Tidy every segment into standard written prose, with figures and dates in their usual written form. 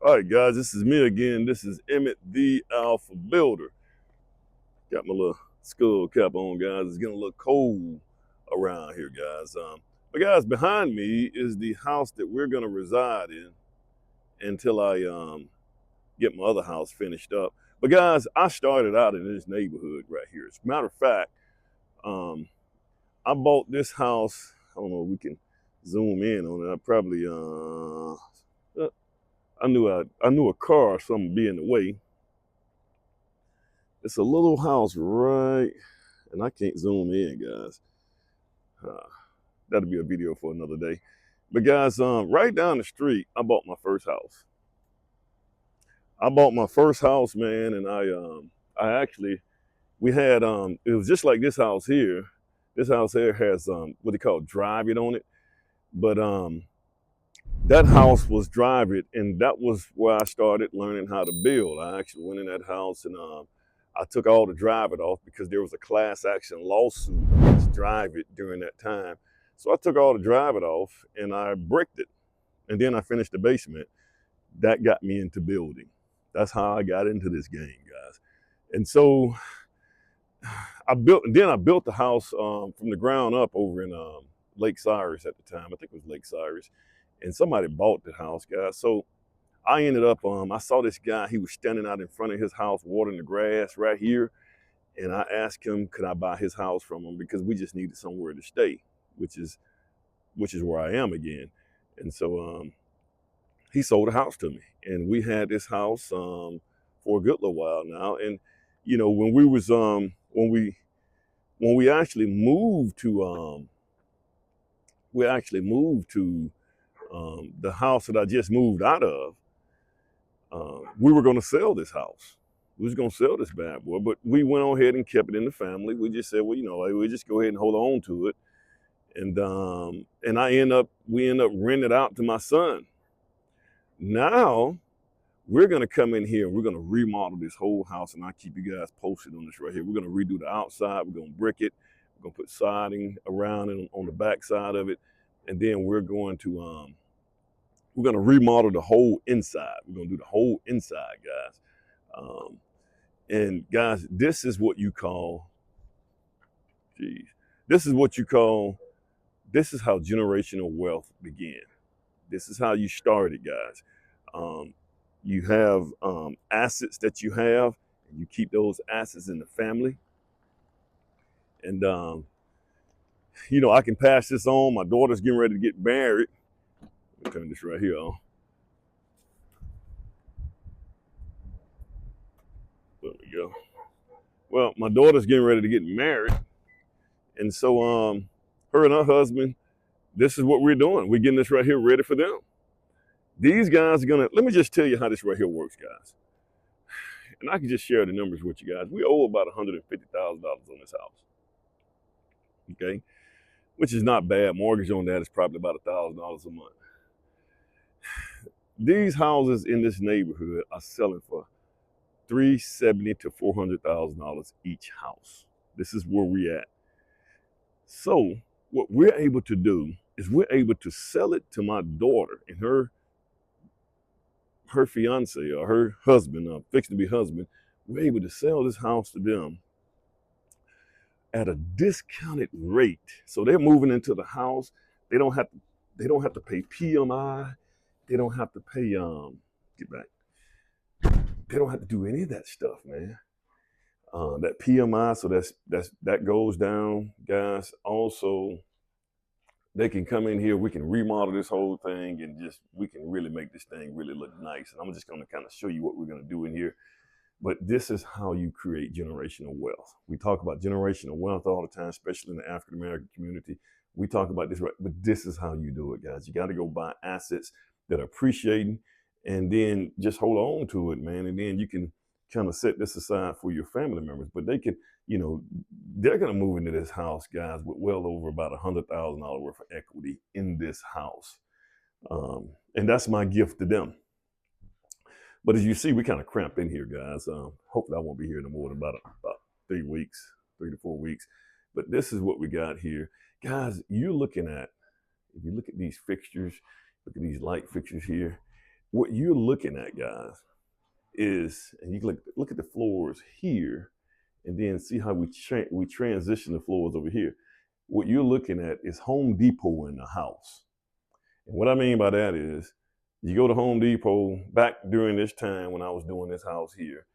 All right, guys, this is me again. This is Emmett, the Alpha Builder. Got my little skull cap on, guys. It's getting a little cold around here, guys. But guys, behind me is the house that we're gonna reside in until I get my other house finished up. But guys, I started out in this neighborhood right here. As a matter of fact, I bought this house. I don't know if we can zoom in on it. I probably I knew a car or something would be in the way. It's a little house right, and I can't zoom in, guys. That'll be a video for another day. But guys, right down the street, I bought my first house. I bought my first house, man, and I actually, we had, it was just like this house here. This house here has what they call drive it on it, but that house was drive it, and that was where I started learning how to build. I actually went in that house and I took all the drive it off because there was a class action lawsuit against drive it during that time. So I took all the drive it off and I bricked it, and then I finished the basement. That got me into building. That's how I got into this game, guys. And so I built the house from the ground up over in Lake Cyrus at the time. I think it was Lake Cyrus, and somebody bought the house, guys. So I ended up, I saw this guy, he was standing out in front of his house watering the grass right here. And I asked him, could I buy his house from him? Because we just needed somewhere to stay, which is where I am again. And so he sold a house to me, and we had this house for a good little while now. And, you know, when we was, when we actually moved to, the house that I just moved out of, we were going to sell this house. We was going to sell this bad boy, but we went on ahead and kept it in the family. We just said, well, you know, we just go ahead and hold on to it. And we end up renting it out to my son. Now we're going to come in here and we're going to remodel this whole house, and I'll keep you guys posted on this right here. We're going to redo the outside. We're going to brick it. We're going to put siding around it on the back side of it. And then we're going to remodel the whole inside. We're going to do the whole inside, guys. And guys, this is what you call, this is how generational wealth began. This is how you started, guys. You have assets that you have, and you keep those assets in the family. And, you know, I can pass this on. My daughter's getting ready to get married. Let me turn this right here on. There we go. Well, my daughter's getting ready to get married. And so her and her husband, this is what we're doing. We're getting this right here ready for them. These guys are gonna, let me just tell you how this right here works, guys. And I can just share the numbers with you guys. We owe about $150,000 on this house. Okay? Which is not bad. Mortgage on that is probably about $1,000 a month. These houses in this neighborhood are selling for $370,000 to $400,000 each house. This is where we're at. So what we're able to do is we're able to sell it to my daughter and her fiance or her husband, fixing to be husband. We're able to sell this house to them at a discounted rate. So they're moving into the house. They don't have to pay PMI. They don't have to pay get back. They don't have to do any of that stuff, man. That PMI, so that goes down, guys. Also, they can come in here. We can remodel this whole thing, and we can really make this thing really look nice. And I'm just going to kind of show you what we're going to do in here. But this is how you create generational wealth. We talk about generational wealth all the time, especially in the African American community. We talk about this, right? But this is how you do it, guys. You got to go buy assets that are appreciating, and then just hold on to it, man. And then you can kind of set this aside for your family members. But they can, you know, they're going to move into this house, guys, with well over about $100,000 worth of equity in this house. And that's my gift to them. But as you see, we kind of cramped in here, guys. Hopefully I won't be here no more than about 3 to 4 weeks. But this is what we got here. Guys, you're looking at, if you look at these fixtures, look at these light fixtures here. what you're looking at, guys, is, and you look at the floors here, and then see how we transition the floors over here. What you're looking at is Home Depot in the house. And what I mean by that is, you go to Home Depot back during this time when I was doing this house here.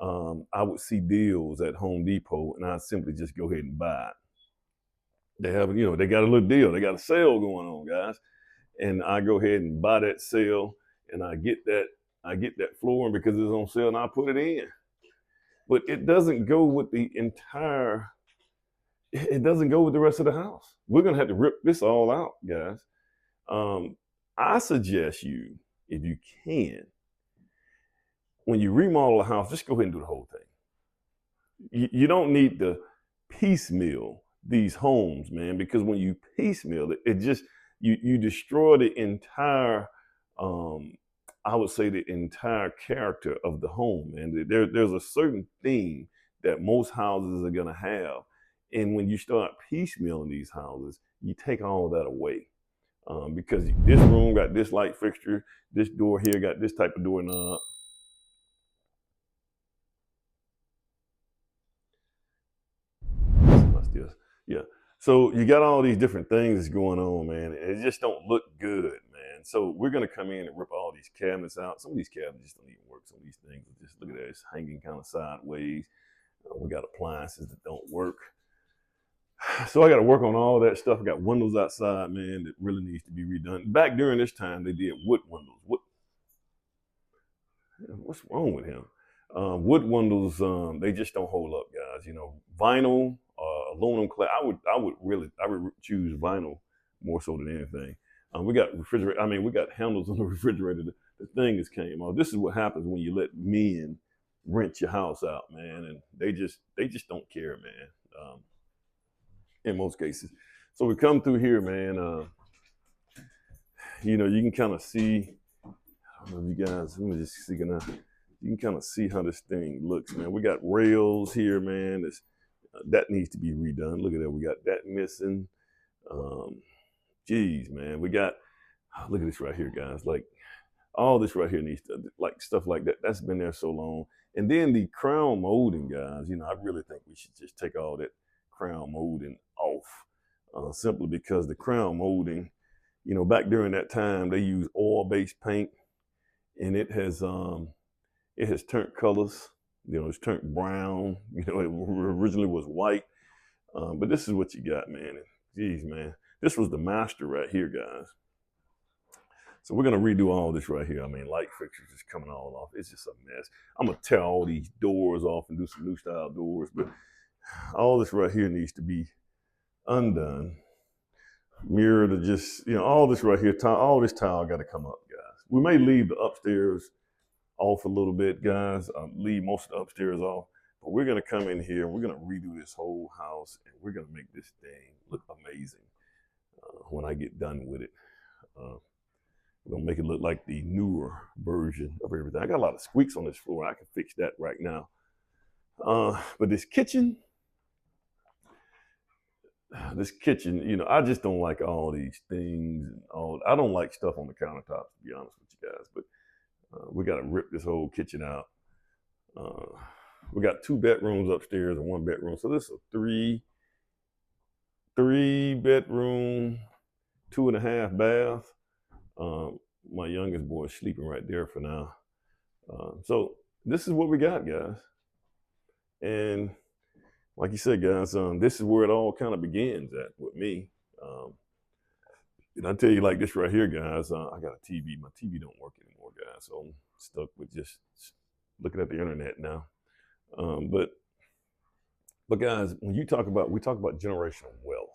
I would see deals at Home Depot, and I'd simply just go ahead and buy it. They have, they got a little deal, they got a sale going on, guys, and I go ahead and buy that sale, and I get that flooring because it's on sale, and I put it in. But it doesn't go with the entire. It doesn't go with the rest of the house. We're gonna have to rip this all out, guys. I suggest you, if you can, when you remodel a house, just go ahead and do the whole thing. You don't need to piecemeal these homes, man, because when you piecemeal it, it just you destroy the entire. I would say the entire character of the home, and there's a certain theme that most houses are gonna have, and when you start piecemealing these houses, you take all that away. Because this room got this light fixture, this door here got this type of doorknob. Yeah. So you got all these different things going on, man. It just don't look good, man. So we're gonna come in and rip all these cabinets out. Some of these cabinets just don't even work. Some of these things are just, look at that, it's hanging kind of sideways. We got appliances that don't work. So I got to work on all that stuff. I got windows outside, man, that really needs to be redone. Back during this time, they did wood windows. What's wrong with him? Wood windows, they just don't hold up, guys. Vinyl, aluminum clad. I would choose vinyl more so than anything. We got refrigerator. I mean, we got handles on the refrigerator. The thing has came off. This is what happens when you let men rent your house out, man, and they just don't care, man. In most cases. So we come through here, man. You can kind of see. I don't know if you guys. Let me just see now. You can kind of see how this thing looks, man. We got rails here, man. That needs to be redone. Look at that. We got that missing. Geez, man. We got. Look at this right here, guys. Like all this right here needs to, like stuff like that. That's been there so long. And then the crown molding, guys. I really think we should just take all that crown molding off, simply because the crown molding, back during that time they used oil-based paint, and it has turned colors. It's turned brown. It originally was white, but this is what you got, man. And geez, man, this was the master right here, guys. So we're gonna redo all this right here. I mean, light fixtures is coming all off. It's just a mess. I'm gonna tear all these doors off and do some new style doors, but all this right here needs to be undone. Mirror to just, all this right here, all this tile got to come up, guys. We may leave the upstairs off a little bit, guys. Leave most of the upstairs off, but we're gonna come in here and we're gonna redo this whole house, and we're gonna make this thing look amazing when I get done with it. We're gonna make it look like the newer version of everything. I got a lot of squeaks on this floor. I can fix that right now. But this kitchen, I just don't like all these things and all. I don't like stuff on the countertops, to be honest with you guys. But we got to rip this whole kitchen out. We got 2 bedrooms upstairs and 1 bedroom, so this is a three bedroom, 2.5 bath. My youngest boy is sleeping right there for now. So this is what we got, guys. And like you said, guys, this is where it all kind of begins at with me. And I tell you, like this right here, guys, I got a TV. My TV don't work anymore, guys, so I'm stuck with just looking at the internet now. But guys, when we talk about generational wealth,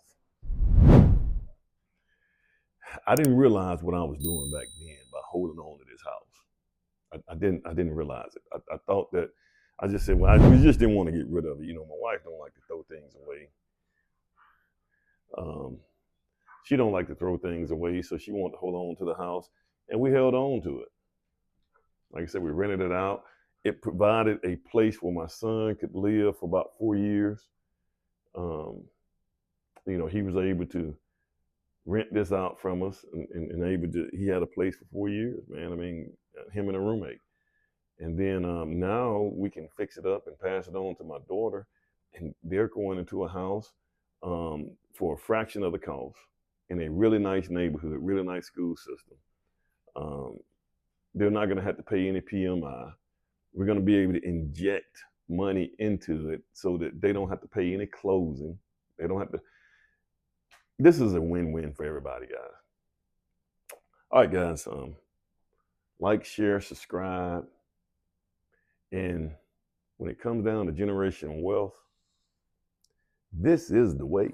I didn't realize what I was doing back then by holding on to this house. I didn't realize it. I thought that. I just said, well, we just didn't want to get rid of it. My wife don't like to throw things away. She don't like to throw things away, so she wanted to hold on to the house, and we held on to it. Like I said, we rented it out. It provided a place where my son could live for about 4 years. He was able to rent this out from us, and he had a place for 4 years, man. I mean, him and a roommate. And then now we can fix it up and pass it on to my daughter, and they're going into a house for a fraction of the cost in a really nice neighborhood, really nice school system. Um, they're not going to have to pay any PMI. We're going to be able to inject money into it so that they don't have to pay any closing. They don't have to. This is a win-win for everybody, guys. All right, guys. Like, share, subscribe, and when it comes down to generational wealth, this is the way.